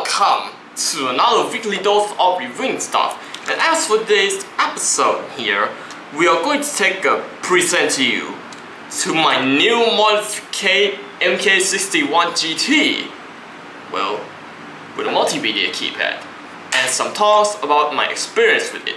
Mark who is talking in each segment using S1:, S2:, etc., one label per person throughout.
S1: welcome to another weekly dose of reviewing stuff. And as for today's episode here, we are going to present to you to my new Modification MK61-GT. Well, with a multimedia keypad and some talks about my experience with it.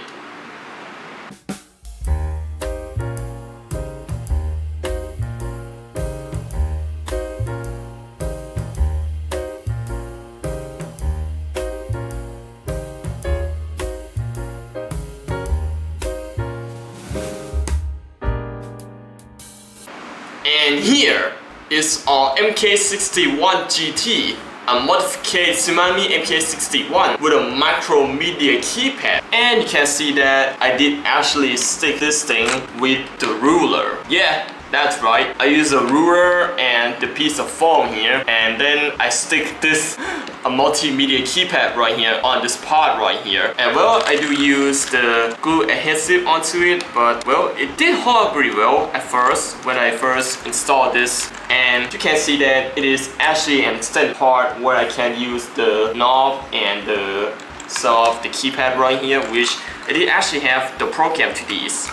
S1: And here is our MK61-GT, a modified Tsunami MK61 with a Macromedia keypad. And you can see that I did actually stick this thing with the ruler. Yeah, that's right. I use a ruler and the piece of foam here, and then I stick this a multimedia keypad right here on this part right here. And well, I do use the glue adhesive onto it, but well, it did hold up pretty well at first when I first installed this. And you can see that it is actually an extended part where I can use the knob and the keypad right here, which I did actually have the program to these.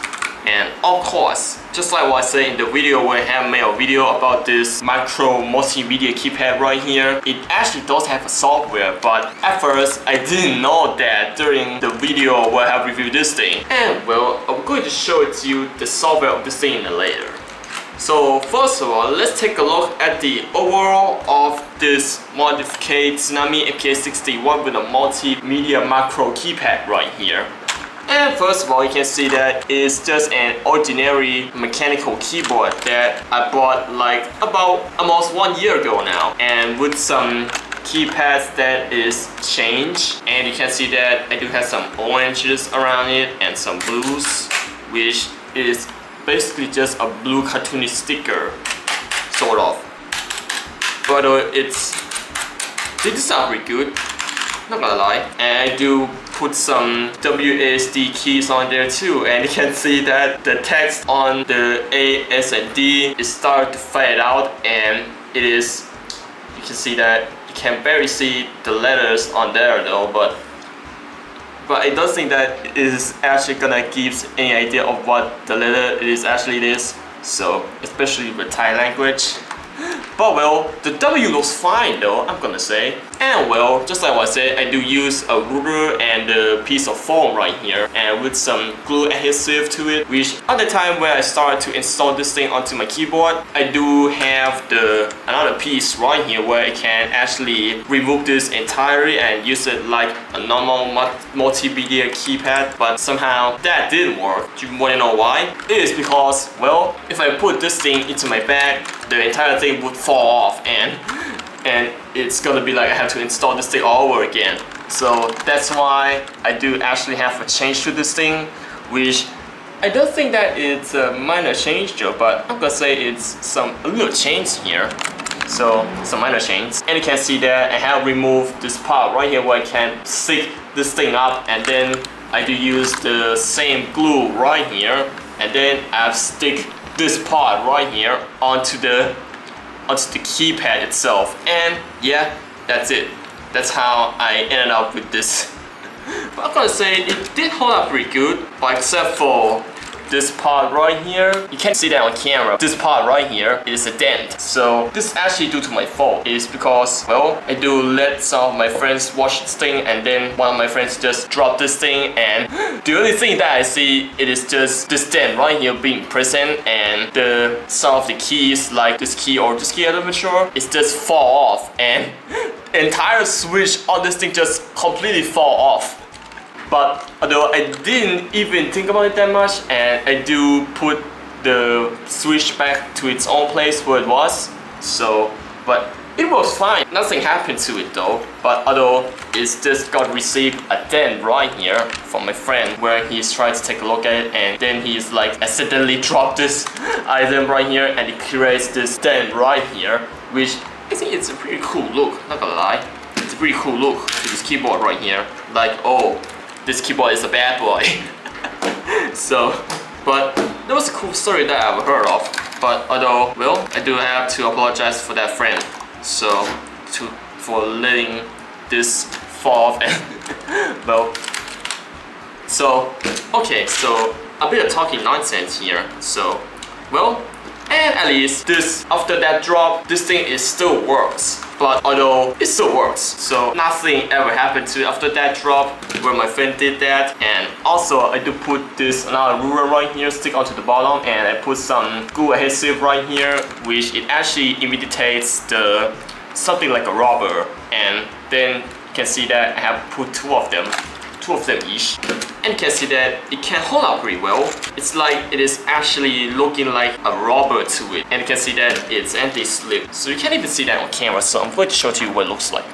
S1: And of course, just like what I said in the video where I have made a video about this micro multimedia keypad right here, it actually does have a software, but at first I didn't know that during the video where I have reviewed this thing. And well, I'm going to show it to you the software of this thing later. So first of all, let's take a look at the overall of this modified Tsunami MK61 with a multimedia macro keypad right here. And first of all, you can see that it's just an ordinary mechanical keyboard that I bought like about almost 1 year ago now, and with some keypads that is changed. And you can see that I do have some oranges around it and some blues, which is basically just a blue cartoony sticker, sort of. But it did sound pretty good, not gonna lie. And I do put some WASD keys on there too, and you can see that the text on the A, S, and D is starting to fade out, and you can see that you can barely see the letters on there though, but it doesn't think that it is actually gonna give any idea of what the letter it is actually is. So especially with Thai language. But well, the W looks fine though, I'm gonna say. And well, just like what I said, I do use a ruler and a piece of foam right here, and with some glue adhesive to it, which at the time when I started to install this thing onto my keyboard, I do have another piece right here where I can actually remove this entirely and use it like a normal multimedia keypad, but somehow that didn't work. Do you want to know why? It is because, well, if I put this thing into my bag, the entire thing would fall off, and it's gonna be like I have to install this thing all over again. So that's why I do actually have a change to this thing, which I don't think that it's a minor change though, but I'm gonna say it's a little change here. So some minor change. And you can see that I have removed this part right here where I can stick this thing up, and then I do use the same glue right here, and then I stick this part right here onto the keypad itself. And yeah, that's it. That's how I ended up with this. But I'm gonna say it did hold up pretty good, but except for this part right here, you can't see that on camera. This part right here is a dent. So this is actually due to my fault. It's because, well, I do let some of my friends watch this thing, and then one of my friends just dropped this thing, and the only thing that I see, it is just this dent right here being present, and some of the keys, like this key or this key, I'm not sure, it's just fall off, and the entire switch on this thing just completely fall off. But although I didn't even think about it that much, and I do put the switch back to its own place where it was, so, but it was fine. Nothing happened to it though, but although it's just got received a dent right here from my friend where he's trying to take a look at it, and then he's like accidentally dropped this item right here, and it creates this dent right here, which I think it's a pretty cool look, not gonna lie. It's a pretty cool look to this keyboard right here. Like, oh, this keyboard is a bad boy. So, but that was a cool story that I've heard of. But although, well, I do have to apologize for that friend. So, for letting this fall off and well. So okay, so a bit of talking nonsense here. So well, and at least this after that drop, this thing is still works. But although it still works, so nothing ever happened to it after that drop where my friend did that. And also I do put this another ruler right here, stick onto the bottom, and I put some glue adhesive right here, which it actually imitates the something like a rubber. And then you can see that I have put two of them each, and you can see that it can hold up pretty well. It's like it is actually looking like a rubber to it, and you can see that it's anti-slip, so you can't even see that on camera, so I'm going to show you what it looks like.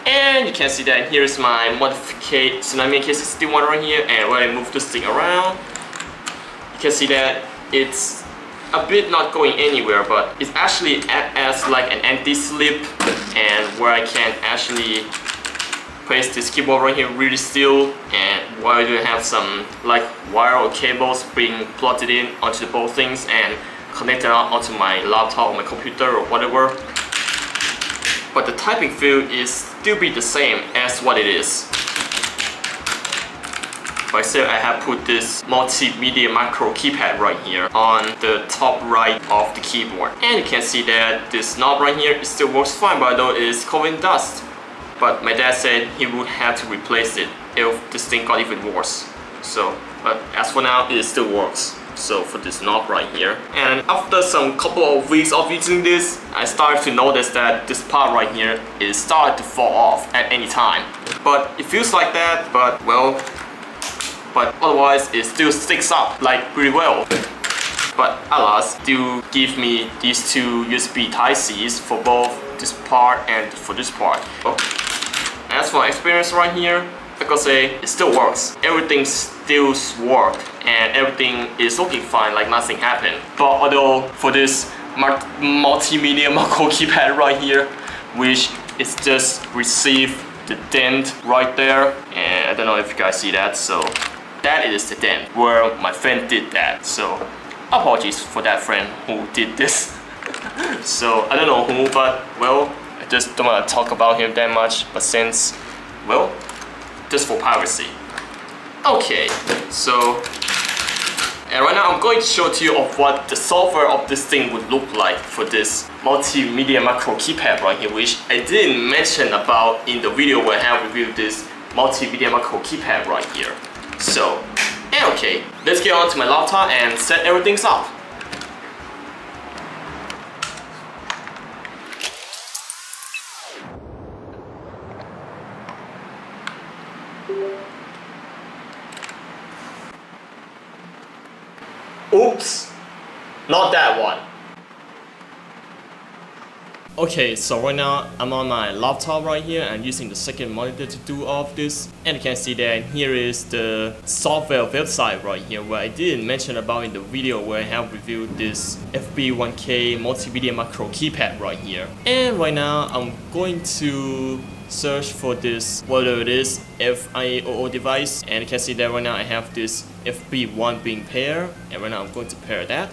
S1: And you can see that here's my Modification Tsunami MK61 right here, and when I move this thing around, you can see that it's a bit not going anywhere, but it's actually as like an anti-slip, and where I can actually place this keyboard right here really still, and while I do have some like wire or cables being plugged in onto both things and connected onto my laptop or my computer or whatever. But the typing feel is still be the same as what it is. Like I said, I have put this Multimedia Macro Keypad right here on the top right of the keyboard, and you can see that this knob right here, it still works fine, but although it is covered in dust. But my dad said he would have to replace it if this thing got even worse. So, but as for now, it still works. So for this knob right here. And after some couple of weeks of using this, I started to notice that this part right here is started to fall off at any time. But it feels like that, but well, but otherwise it still sticks up like pretty well. But alas, still give me these two USB Type-Cs for both this part and for this part. As for my experience right here, like I say, it still works. Everything still works and everything is looking fine, like nothing happened. But although for this Multimedia Macro Keypad right here, which is just received the dent right there, and I don't know if you guys see that, so that is the dent where my friend did that. So apologies for that friend who did this. So I don't know who, but well, I just don't want to talk about him that much, but since, well, just for privacy. Okay, so, and right now I'm going to show to you of what the software of this thing would look like for this Multimedia Macro Keypad right here, which I didn't mention about in the video where I have reviewed this Multimedia Macro Keypad right here. So, and okay, let's get on to my laptop and set everything up. Oops, not that one. Okay, so right now I'm on my laptop right here. I'm using the second monitor to do all of this, and you can see that here is the software website right here where I didn't mention about in the video where I have reviewed this FB1K Multimedia Macro Keypad right here. And right now I'm going to search for this, whether it is FIOO device, and you can see that right now I have this FB1 being paired, and right now I'm going to pair that.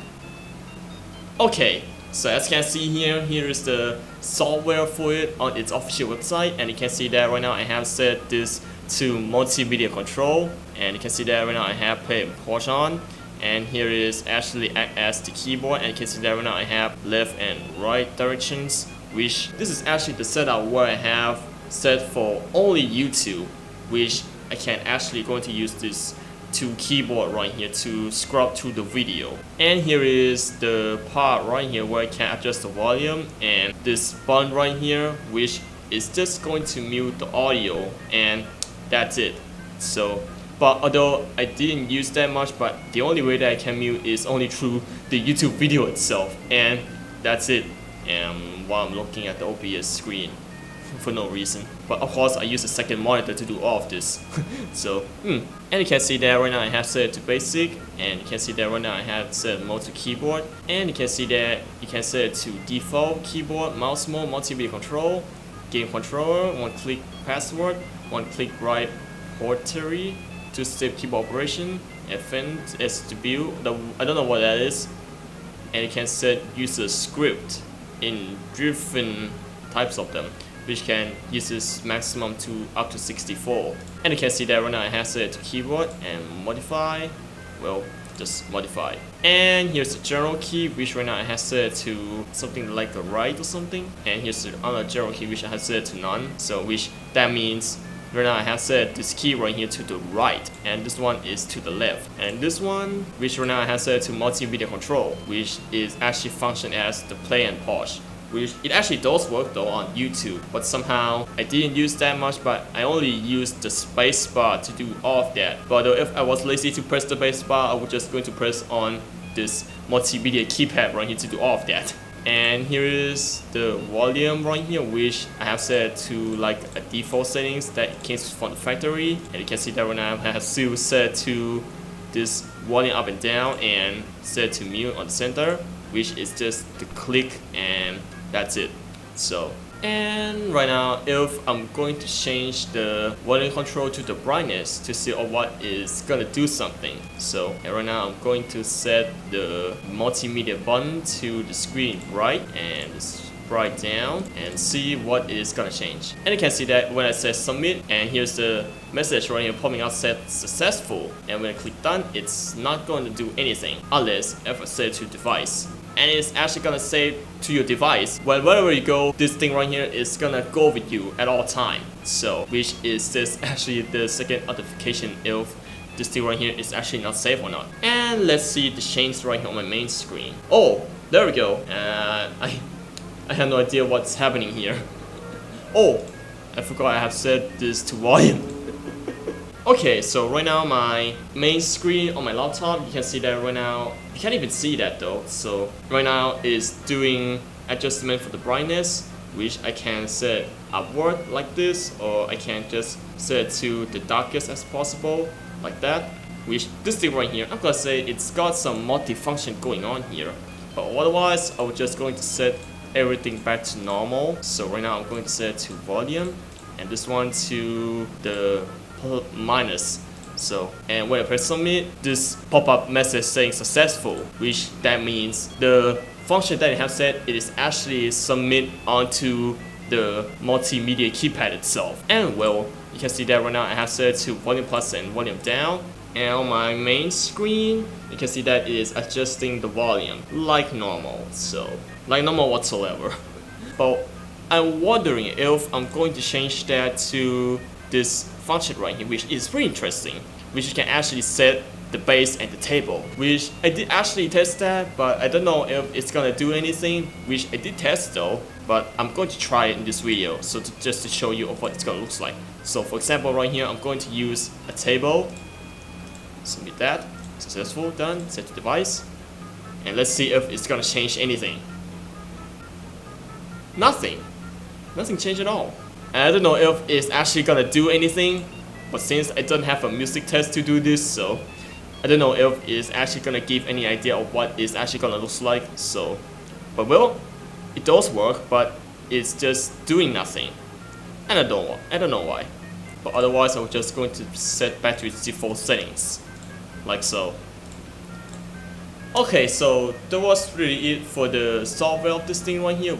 S1: Okay, so as you can see here, here is the software for it on its official website, and you can see that right now I have set this to multimedia control, and you can see that right now I have play and pause on, and here is actually act as the keyboard, and you can see that right now I have left and right directions, which this is actually the setup where I have set for only YouTube, which I can actually going to use this to keyboard right here to scrub to the video. And here is the part right here where I can adjust the volume, and this button right here which is just going to mute the audio, and that's it. So but although I didn't use that much, but the only way that I can mute is only through the YouTube video itself, and that's it. And while I'm looking at the OBS screen for no reason, but of course I use a second monitor to do all of this. So and you can see that right now I have set it to basic, and you can see that right now I have set mode to keyboard, and you can see that you can set it to default keyboard, mouse mode, multimedia control, game controller, one click password, one click right portary, two-step keyboard operation, event SW, I don't know what that is, and you can set user script in different types of them. which can use this maximum to up to 64. And you can see that right now I have set to keyboard and modify, well, just modify. And here's the general key, which right now I have set to something like the right or something. And here's the other general key, which I have set to none. So which that means right now I have set this key right here to the right, and this one is to the left. And this one, which right now I have set to multimedia control, which is actually function as the play and pause. Which it actually does work though on YouTube, but somehow I didn't use that much, but I only used the space bar to do all of that. But if I was lazy to press the space bar, I was just going to press on this multimedia keypad right here to do all of that. And here is the volume right here, which I have set to like a default settings that came from the factory. And you can see that right now I have still set to this volume up and down and set to mute on the center, which is just the click and that's it. So, and right now if I'm going to change the volume control to the brightness to see what is gonna do something. So and right now I'm going to set the multimedia button to the screen right and bright down and see what is gonna change. And you can see that when I say submit, and here's the message right here popping out set successful, and when I click done, it's not going to do anything unless if I set to device. And it's actually gonna say to your device, wherever you go, this thing right here is gonna go with you at all time. So which is just actually the second notification if this thing right here is actually not safe or not. And let's see the change right here on my main screen. Oh, there we go. I have no idea what's happening here. Oh, I forgot I have set this to volume. Okay, so right now my main screen on my laptop, you can see that right now, you can't even see that though. So right now it's doing adjustment for the brightness, which I can set upward like this, or I can just set to the darkest as possible, like that. Which this thing right here, I'm gonna say it's got some multi-function going on here. But otherwise, I was just going to set everything back to normal. So right now I'm going to set to volume, and this one to the minus. So, and when I press submit, this pop-up message saying successful, which that means the function that I have set, it is actually submit onto the multimedia keypad itself. And well, you can see that right now I have set to volume plus and volume down. And on my main screen, you can see that it is adjusting the volume like normal. So, like normal whatsoever. But I'm wondering if I'm going to change that to this function right here, which is pretty interesting, which you can actually set the base and the table, which I did actually test that, but I don't know if it's gonna do anything, which I did test though, but I'm going to try it in this video, so just to show you of what it's gonna look like. So for example right here, I'm going to use a table, submit that, successful, done, set to device, and let's see if it's gonna change anything. Nothing changed at all. And I don't know if it's actually gonna do anything, but since I don't have a music test to do this, so I don't know if it's actually gonna give any idea of what it's actually gonna look like. So, but well, it does work, but it's just doing nothing. And I don't know why. But otherwise, I'm just going to set back to its default settings, like so. Okay, so that was really it for the software of this thing right here,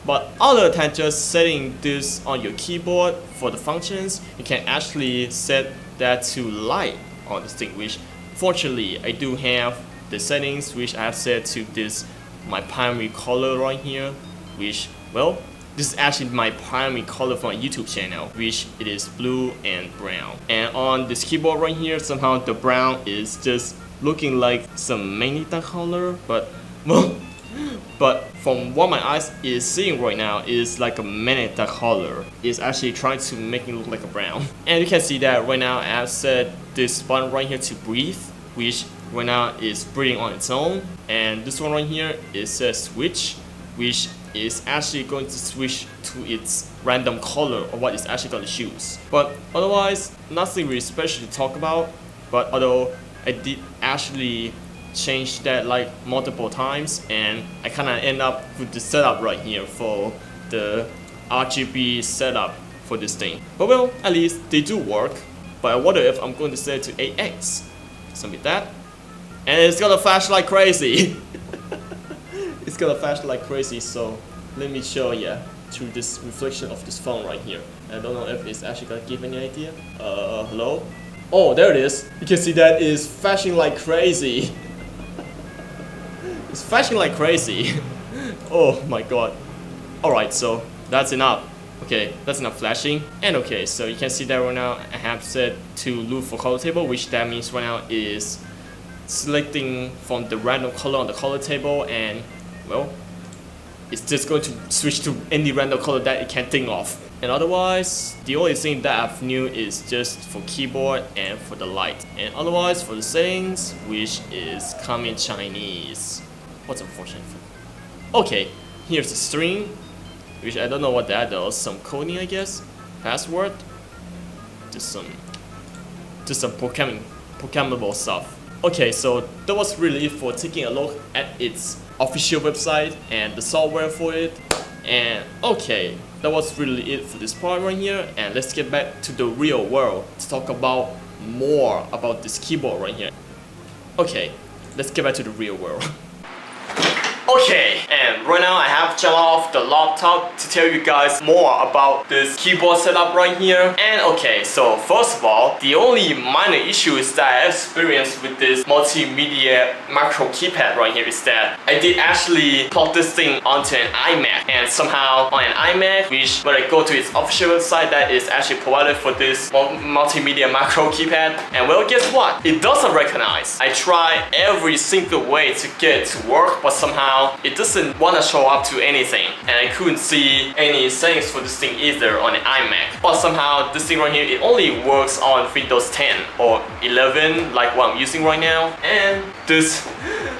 S1: but other than just setting this on your keyboard for the functions, you can actually set that to light on this thing, which fortunately I do have the settings which I have set to this, my primary color right here, which, well, this is actually my primary color for my YouTube channel, which it is blue and brown. And on this keyboard right here, somehow the brown is just looking like some magenta color, but well, but from what my eyes is seeing right now is like a magenta color. It's actually trying to make it look like a brown. And you can see that right now I have set this button right here to breathe, which right now is breathing on its own. And this one right here is says switch, which is actually going to switch to its random color or what it's actually going to choose. But otherwise, nothing really special to talk about. But although I did actually change that like multiple times, and I kind of end up with the setup right here for the RGB setup for this thing. But well, at least they do work. But I wonder if I'm going to set it to 8x. Submit that. And it's gonna flash like crazy. It's gonna flash like crazy, so let me show you. through this reflection of this phone right here. I don't know if it's actually gonna give any idea. Hello? Oh, there it is. You can see that it's flashing like crazy. It's flashing like crazy. Oh my god. Alright, so that's enough. Okay, that's enough flashing. And okay, so you can see that right now I have set to loop for color table, which that means right now is selecting from the random color on the color table, and well, it's just going to switch to any random color that it can think of. And otherwise, the only thing that I've new is just for keyboard and for the light. And otherwise, for the settings, which is come in Chinese. What's unfortunate? Okay, here's the string, which I don't know what that does. Some coding, I guess. Password. Just some programmable stuff. Okay, so that was really it for taking a look at its official website and the software for it. And okay, that was really it for this part right here. And let's get back to the real world to talk about more about this keyboard right here. Okay, let's get back to the real world. Okay, and right now I have jumped off the laptop to tell you guys more about this keyboard setup right here. And okay, so first of all, the only minor issues that I experienced with this Multimedia Macro Keypad right here is that I did actually plug this thing onto an iMac, and somehow on an iMac, which when I go to its official website that is actually provided for this Multimedia Macro Keypad, and well, guess what? It doesn't recognize. I tried every single way to get it to work, but somehow it doesn't want to show up to anything, and I couldn't see any settings for this thing either on an iMac. But somehow this thing right here, it only works on Windows 10 or 11 like what I'm using right now. And this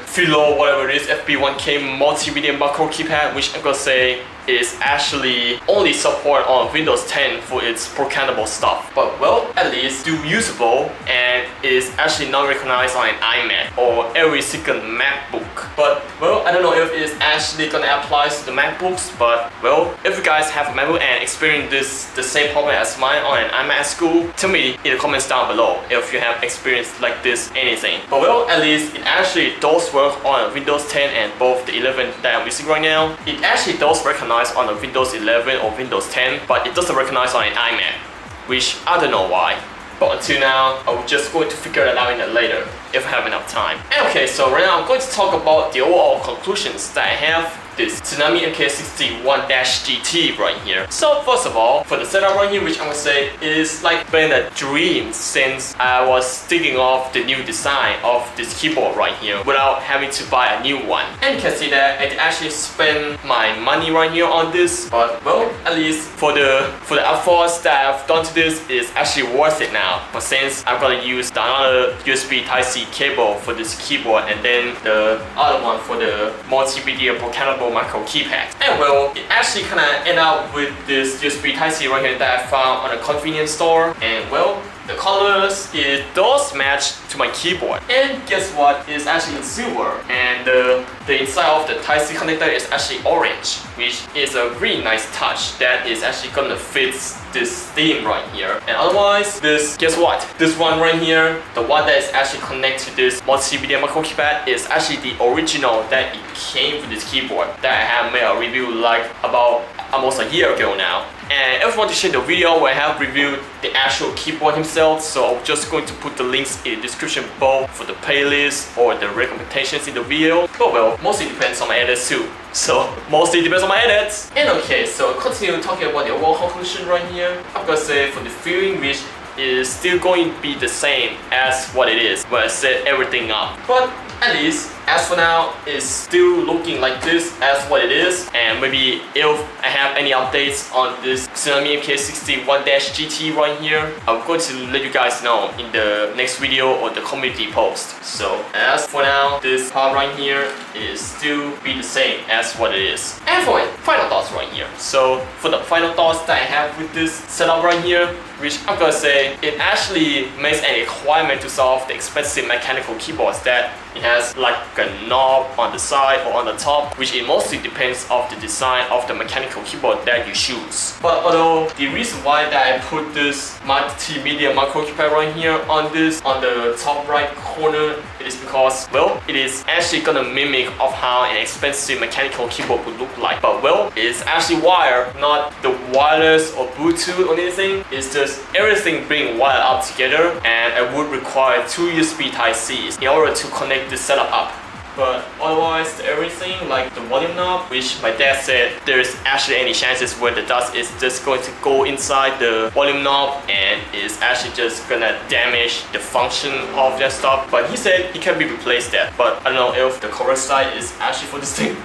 S1: Philo whatever it is FB1K Multimedia Macro Keypad, which I'm gonna say is actually only support on Windows 10 for its programmable stuff, but well, at least still usable, and is actually not recognized on an iMac or every single MacBook. But well, I don't know if it's actually gonna apply to the MacBooks, but well, if you guys have a MacBook and experience the same problem as mine on an iMac at school, tell me in the comments down below if you have experienced like this anything. But well, at least it actually does work on Windows 10 and both the 11 that I'm using right now. It actually does recognize on a Windows 11 or Windows 10, but it doesn't recognize on an iMac, which I don't know why. But until now, I'm just going to figure it out later if I have enough time. And okay, so right now I'm going to talk about the overall conclusions that I have this Tsunami MK61-GT right here. So first of all, for the setup right here, which I'm gonna say is like been a dream since I was thinking of the new design of this keyboard right here without having to buy a new one. And you can see that I actually spend my money right here on this, but well, at least for the efforts that I've done to this, is actually worth it now. But since I'm gonna use another USB Type-C cable for this keyboard, and then the other one for the multimedia programmable Macro Keypad. And well, it actually kind of ended up with this USB Type-C right here that I found on a convenience store. And well, the colors, it does match to my keyboard. And guess what? It's actually in silver. And the inside of the Type-C connector is actually orange, which is a really nice touch that is actually gonna fit this theme right here. And otherwise, guess what? This one right here, the one that is actually connected to this Multimedia Macro Keypad, is actually the original that it came with this keyboard that I have made a review like about almost a year ago now. And if you want to check the video where I have reviewed the actual keyboard himself, so I'm just going to put the links in the description below for the playlist or the recommendations in the video. But well, mostly depends on my edits too. So mostly depends on my edits. And okay, so continue talking about the overall conclusion right here. I'm gonna say for the feeling, which is still going to be the same as what it is when I set everything up. But at least, as for now, it's still looking like this as what it is. And maybe if I have any updates on this Tsunami MK61-GT right here, I'm going to let you guys know in the next video or the community post. So as for now, this part right here is still be the same as what it is. And for final thoughts right here. So for the final thoughts that I have with this setup right here, which I'm gonna say it actually makes a requirement to solve the expensive mechanical keyboards that It has like a knob on the side or on the top, which it mostly depends of the design of the mechanical keyboard that you choose. But although the reason why that I put this Multimedia Macro Keypad right here on the top right corner, it is because, well, it is actually gonna mimic of how an expensive mechanical keyboard would look like. But well, it's actually wired, not the wireless or Bluetooth or anything. It's just everything being wired up together, and I would require 2 USB Type-Cs in order to connect this setup up. But otherwise, everything like the volume knob, which my dad said there's actually any chances where the dust is just going to go inside the volume knob and is actually just gonna damage the function of that stuff. But he said it can be replaced that. But I don't know if the correct side is actually for this thing.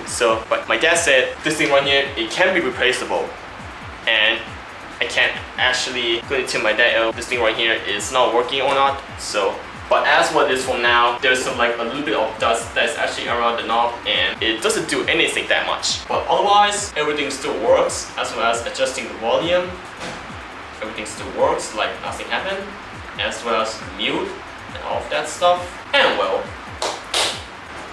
S1: So, but my dad said this thing right here, it can be replaceable. And I can't actually go into my dad if this thing right here is not working or not. So, but as what it is for now, there's some like a little bit of dust that's actually around the knob, and it doesn't do anything that much. But otherwise, everything still works, as well as adjusting the volume. Everything still works, like nothing happened, as well as mute and all of that stuff. And well,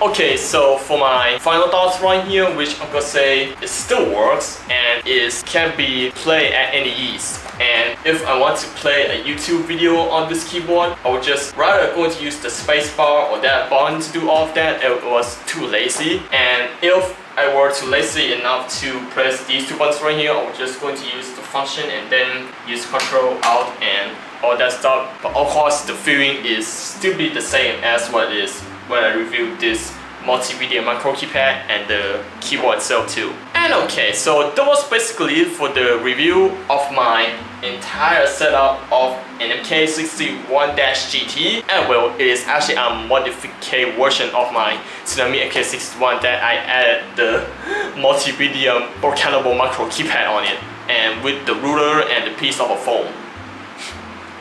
S1: okay, so for my final thoughts right here, which I'm gonna say it still works and can be played at any ease. And if I want to play a YouTube video on this keyboard, I would just rather going to use the spacebar or that button to do all of that. It was too lazy. And if I were too lazy enough to press these 2 buttons right here, I was just going to use the function and then use Control Alt and all that stuff. But of course, the feeling is still be the same as what it is when I reviewed this Multimedia Macro Keypad and the keyboard itself too. And okay, so that was basically it for the review of my entire setup of an MK61-GT. And well, it is actually a modified version of my Tsunami MK61 that I added the Multimedia Macro Keypad on it, and with the ruler and the piece of a foam.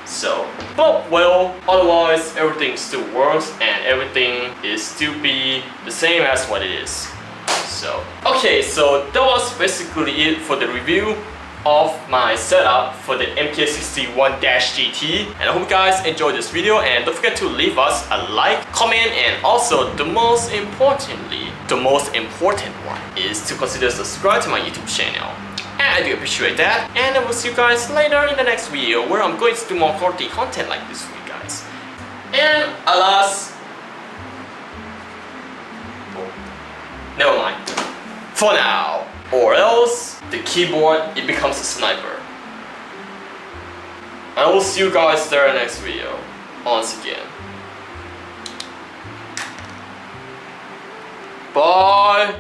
S1: So, but well, otherwise everything still works and everything is still be the same as what it is. So, okay, so that was basically it for the review of my setup for the MK61-GT. And I hope you guys enjoyed this video, and don't forget to leave us a like, comment, and also the most important one is to consider subscribe to my YouTube channel. And I do appreciate that, and I will see you guys later in the next video where I'm going to do more quality content like this for you guys. And alas, never mind for now, or else the keyboard it becomes a sniper. I will see you guys there in the next video once again. Bye.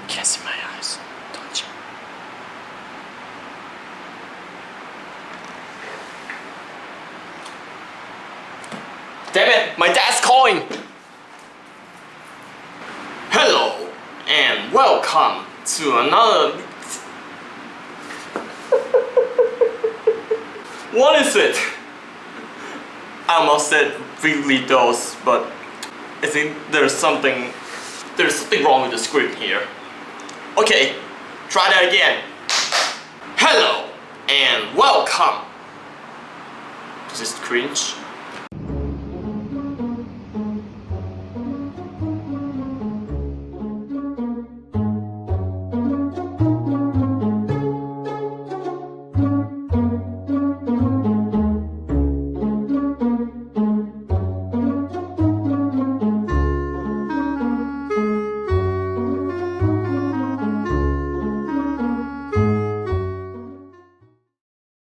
S1: Can't see my eyes, don't you? Damn it, my dad's calling! Hello, and welcome to another... What is it? I almost said really dose, but I think there's something wrong with the script here. Okay, try that again. Hello, and welcome. This is cringe.